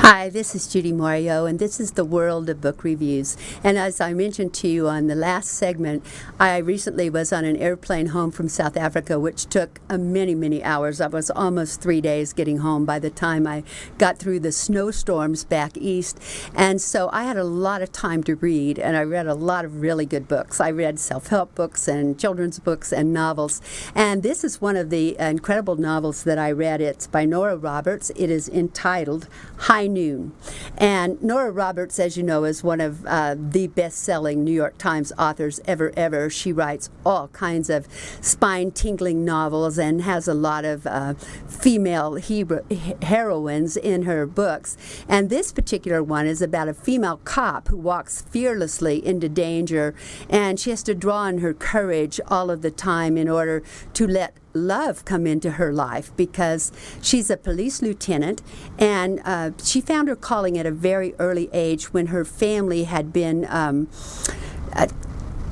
Hi, this is Judy Morio, and this is the World of Book Reviews. And as I mentioned to you on the last segment, I recently was on an airplane home from South Africa, which took many, many hours. I was almost 3 days getting home by the time I got through the snowstorms back east. And so I had a lot of time to read, and I read a lot of really good books. I read self-help books and children's books and novels. And this is one of the incredible novels that I read. It's by Nora Roberts. It is entitled High Noon. And Nora Roberts, as you know, is one of the best-selling New York Times authors ever. She writes all kinds of spine-tingling novels and has a lot of female heroines in her books. And this particular one is about a female cop who walks fearlessly into danger, and she has to draw on her courage all of the time in order to let love come into her life, because she's a police lieutenant, and she found her calling at a very early age when her family had been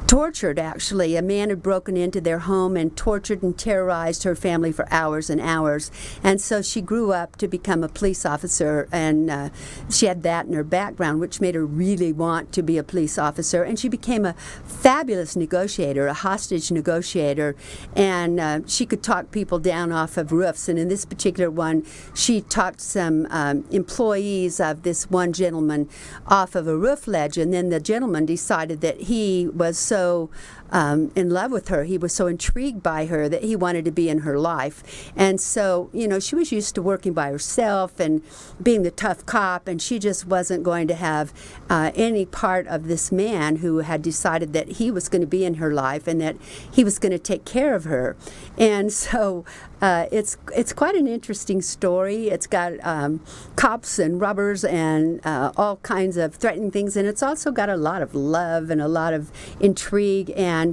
tortured, actually. A man had broken into their home and tortured and terrorized her family for hours and hours. And so she grew up to become a police officer, and she had that in her background, which made her really want to be a police officer. And she became a fabulous negotiator, a hostage negotiator, and she could talk people down off of roofs. And in this particular one, she talked some employees of this one gentleman off of a roof ledge, and then the gentleman decided that he was so in love with her, he was so intrigued by her that he wanted to be in her life. And so, you know, she was used to working by herself and being the tough cop, and she just wasn't going to have any part of this man who had decided that he was going to be in her life and that he was going to take care of her. And so it's quite an interesting story. It's got cops and robbers and all kinds of threatening things, and it's also got a lot of love and a lot of intrigue. And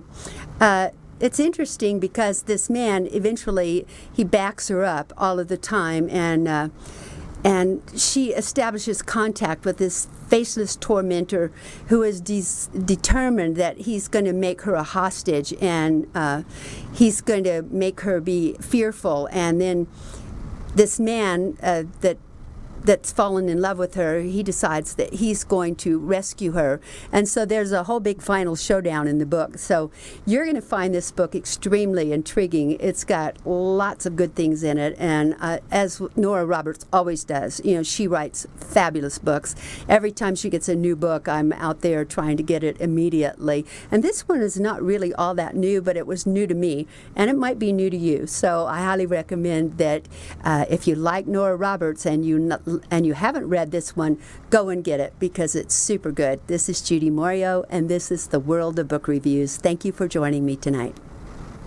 it's interesting because this man eventually, he backs her up all of the time, and she establishes contact with this faceless tormentor who is determined that he's going to make her a hostage, and he's going to make her be fearful. And then this man that's fallen in love with her, he decides that he's going to rescue her. And so there's a whole big final showdown in the book. So you're going to find this book extremely intriguing. It's got lots of good things in it, and as Nora Roberts always does, you know, she writes fabulous books. Every time she gets a new book, I'm out there trying to get it immediately. And this one is not really all that new, but it was new to me, and it might be new to you. So I highly recommend that if you like Nora Roberts and you haven't read this one, go and get it, because it's super good. This is Judy Morio, and this is the World of Book Reviews. Thank you for joining me tonight.